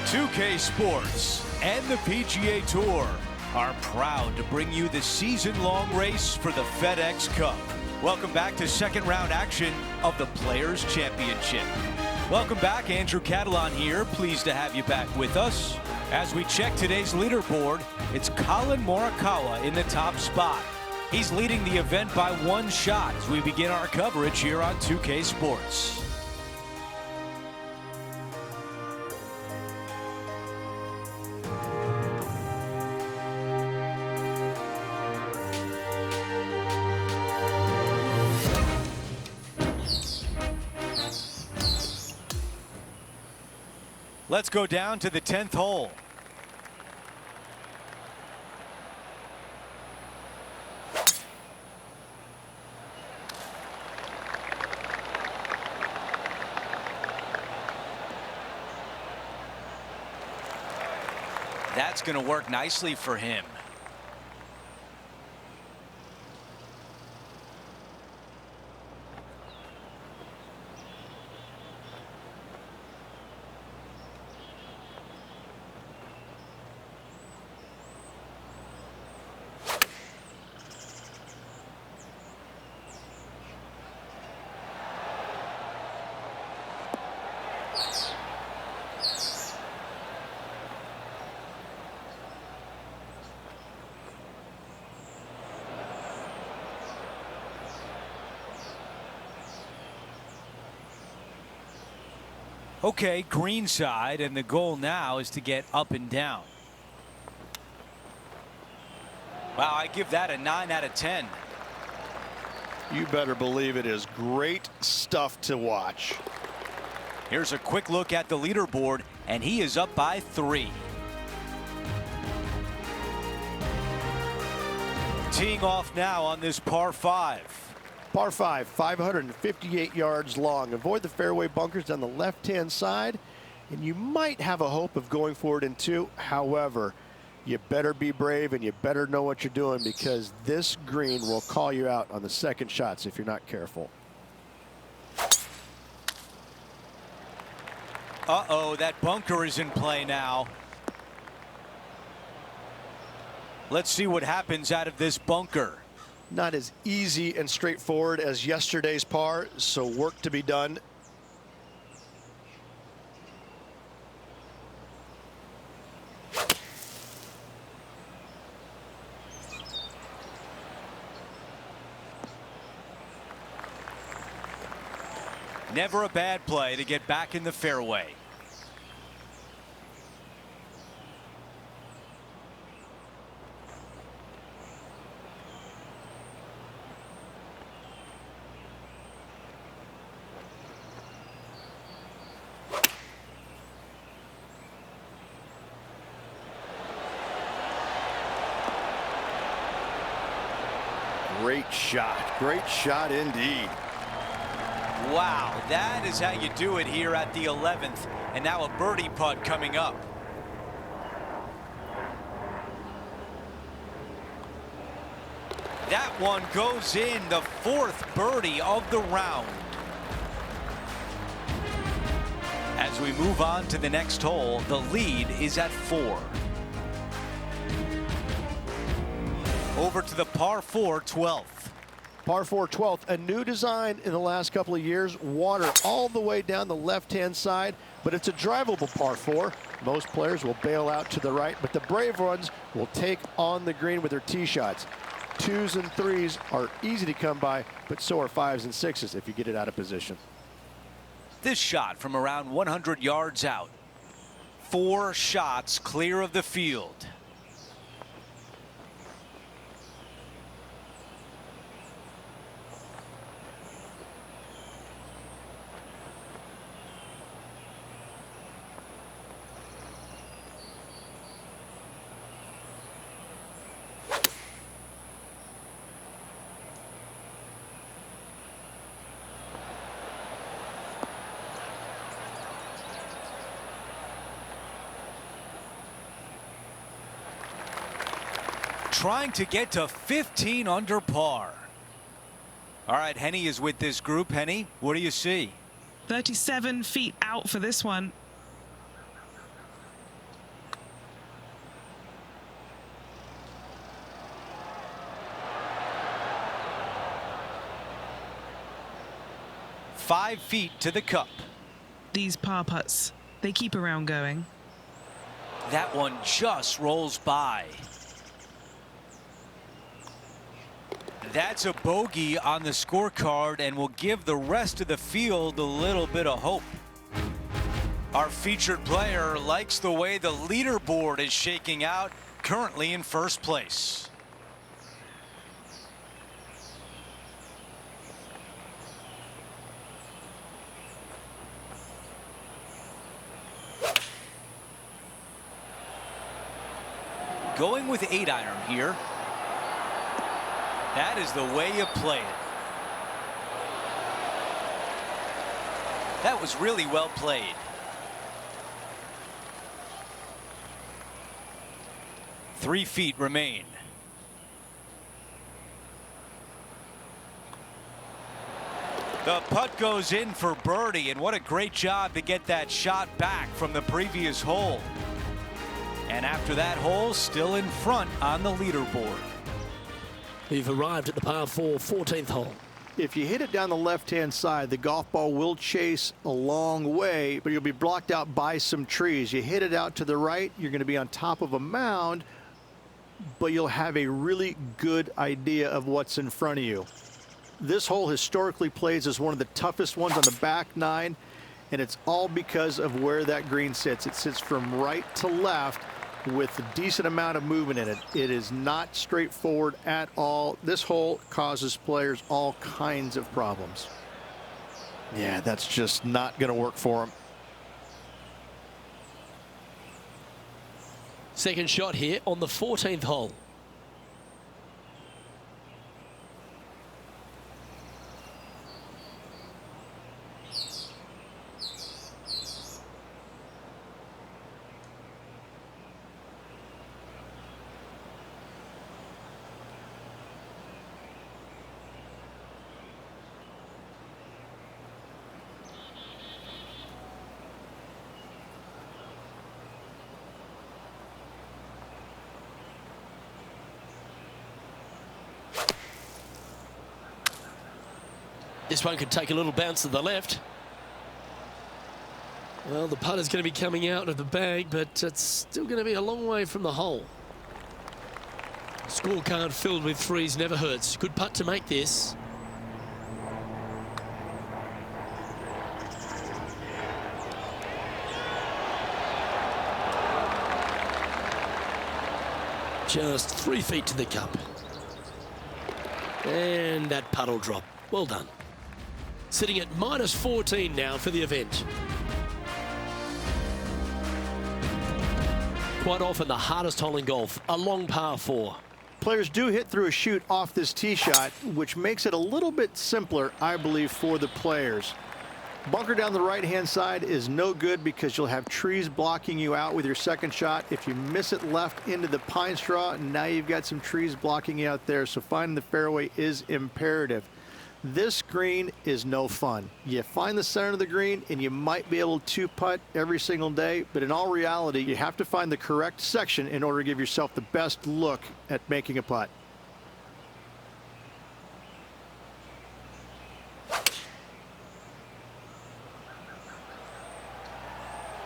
2K Sports and the PGA Tour are proud to bring you the season-long race for the FedEx Cup. Welcome back to second round action of the Players' Championship. Welcome back, Andrew Catalan here. Pleased to have you back with us. As we check today's leaderboard, it's Colin Morikawa in the top spot. He's leading the event by 1 shot as we begin our coverage here on 2K Sports. Let's go down to the 10th hole. That's going to work nicely for him. Okay, green side, and the goal now is to get up and down. Wow, I give that a 9 out of 10. You better believe it is great stuff to watch. Here's a quick look at the leaderboard, and he is up by 3. Teeing off now on this par 5. Par 5, 558 yards long. Avoid the fairway bunkers down the left-hand side, and you might have a hope of going for it in 2. However, you better be brave and you better know what you're doing, because this green will call you out on the second shots if you're not careful. Uh-oh, that bunker is in play now. Let's see what happens out of this bunker. Not as easy and straightforward as yesterday's par, so work to be done. Never a bad play to get back in the fairway. Great shot indeed. Wow, that is how you do it here at the 11th, and now a birdie putt coming up. That one goes in, the 4th birdie of the round. As we move on to the next hole, the lead is at 4. Over to the par 4 12th. Par 4 12th, a new design in the last couple of years. Water all the way down the left-hand side, but it's a drivable par 4. Most players will bail out to the right, but the brave ones will take on the green with their tee shots. 2s and 3s are easy to come by, but so are 5s and 6s if you get it out of position. This shot from around 100 yards out. 4 shots clear of the field. Trying to get to 15 under par. All right, Henny is with this group. Henny, what do you see? 37 feet out for this one. 5 feet to the cup. These par putts, they keep a round going. That one just rolls by. That's a bogey on the scorecard and will give the rest of the field a little bit of hope. Our featured player likes the way the leaderboard is shaking out, currently in first place. Going with 8-iron here. That is the way you play it. That was really well played. Three feet remain. The putt goes in for birdie, and what a great job to get that shot back from the previous hole. And after that hole, still in front on the leaderboard. We've arrived at the par 4 14th hole. If you hit it down the left-hand side, the golf ball will chase a long way, but you'll be blocked out by some trees. You hit it out to the right, you're going to be on top of a mound, but you'll have a really good idea of what's in front of you. This hole historically plays as one of the toughest ones on the back nine, and it's all because of where that green sits. It sits from right to left with a decent amount of movement in it. It is not straightforward at all. This hole causes players all kinds of problems. Yeah, that's just not going to work for them. Second shot here on the 14th hole. This one could take a little bounce to the left. Well, the putt is going to be coming out of the bag, but it's still going to be a long way from the hole. Scorecard filled with threes never hurts. Good putt to make this. Just 3 feet to the cup. And that putt will drop. Well done. Sitting at -14 now for the event. Quite often the hardest hole in golf, a long par 4. Players do hit through a chute off this tee shot, which makes it a little bit simpler, I believe, for the players. Bunker down the right-hand side is no good because you'll have trees blocking you out with your second shot. If you miss it left into the pine straw, now you've got some trees blocking you out there, so finding the fairway is imperative. This green is no fun. You find the center of the green and you might be able to putt every single day, but in all reality, you have to find the correct section in order to give yourself the best look at making a putt.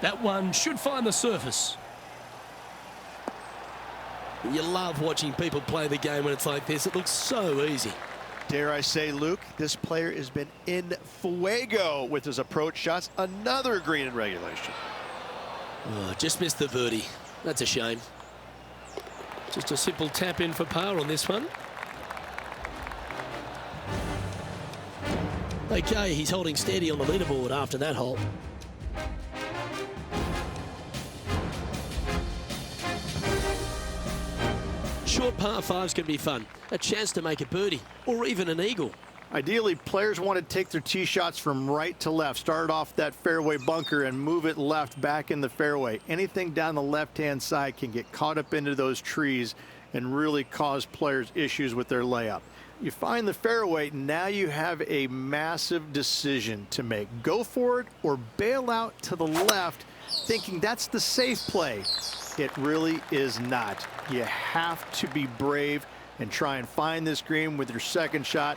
That one should find the surface. You love watching people play the game when it's like this. It looks so easy. Dare I say, Luke, this player has been in fuego with his approach shots. Another green in regulation. Oh, just missed the birdie. That's a shame. Just a simple tap in for par on this one. Okay, he's holding steady on the leaderboard after that hole. Short par 5s can be fun. A chance to make a birdie or even an eagle. Ideally, players want to take their tee shots from right to left. Start off that fairway bunker and move it left back in the fairway. Anything down the left-hand side can get caught up into those trees and really cause players issues with their layup. You find the fairway, now you have a massive decision to make. Go for it or bail out to the left, thinking that's the safe play. It really is not. You have to be brave and try and find this green with your second shot.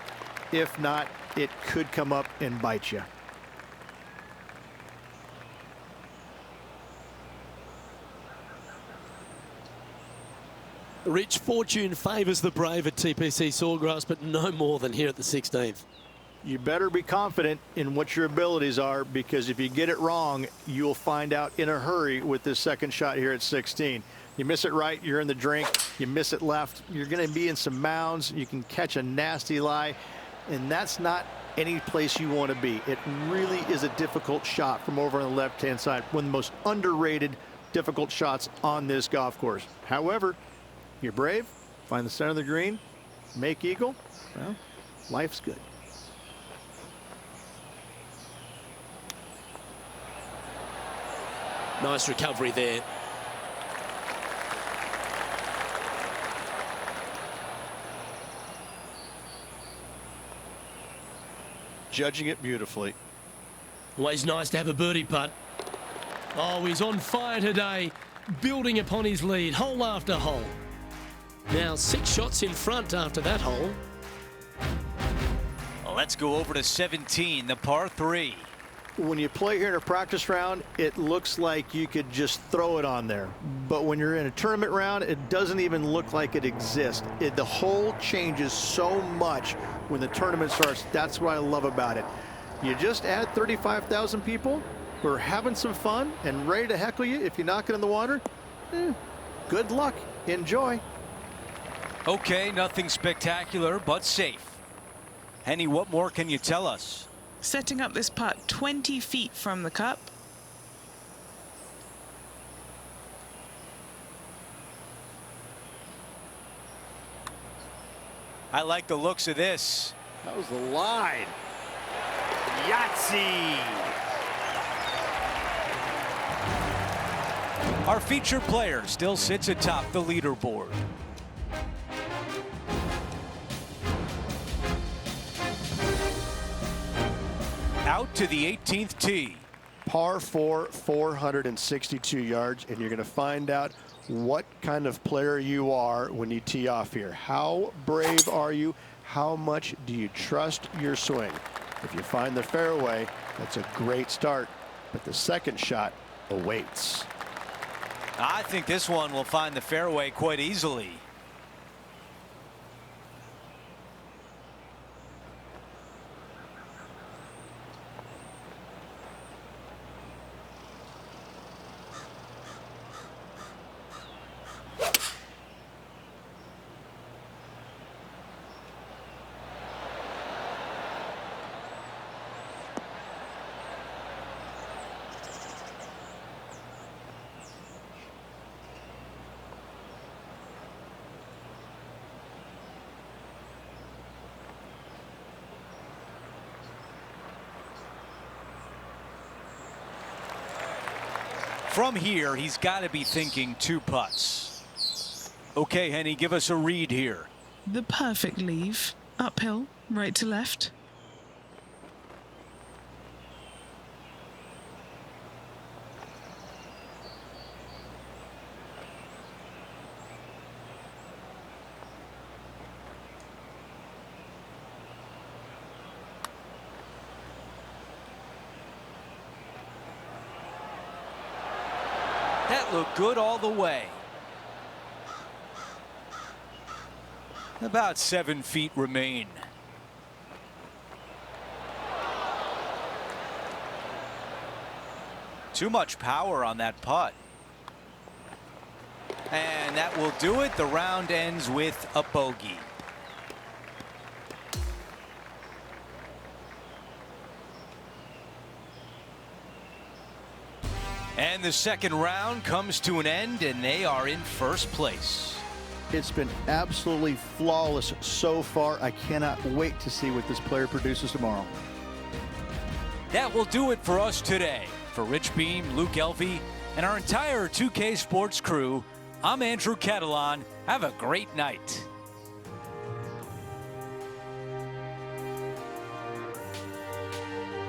If not, it could come up and bite you. Rich, fortune favours the brave at TPC Sawgrass, but no more than here at the 16th. You better be confident in what your abilities are, because if you get it wrong, you'll find out in a hurry with this second shot here at 16. You miss it right, you're in the drink. You miss it left, you're going to be in some mounds. You can catch a nasty lie, and that's not any place you want to be. It really is a difficult shot from over on the left-hand side. One of the most underrated, difficult shots on this golf course. However, you're brave, find the center of the green, make eagle. Well, life's good. Nice recovery there. Judging it beautifully. Always nice to have a birdie putt. Oh, he's on fire today, building upon his lead, hole after hole. Now 6 shots in front after that hole. Let's go over to 17, the par 3. When you play here in a practice round, it looks like you could just throw it on there. But when you're in a tournament round, it doesn't even look like it exists. The hole changes so much when the tournament starts. That's what I love about it. You just add 35,000 people who are having some fun and ready to heckle you if you knock it in the water. Good luck. Enjoy. Okay, nothing spectacular, but safe. Henny, what more can you tell us? Setting up this putt 20 feet from the cup. I like the looks of this. That was the line. Yahtzee. Our featured player still sits atop the leaderboard. Out to the 18th tee. Par 4, 462 yards, and you're going to find out what kind of player you are when you tee off here. How brave are you? How much do you trust your swing? If you find the fairway, that's a great start, but the second shot awaits. I think this one will find the fairway quite easily. From here, he's got to be thinking 2 putts. Okay, Henny, give us a read here. The perfect leave. Uphill, right to left. That looked good all the way. About 7 feet remain. Too much power on that putt. And that will do it. The round ends with a bogey. And the second round comes to an end, and they are in first place. It's been absolutely flawless so far. I cannot wait to see what this player produces tomorrow. That will do it for us today. For Rich Beam, Luke Elvey, and our entire 2K Sports crew, I'm Andrew Catalan. Have a great night.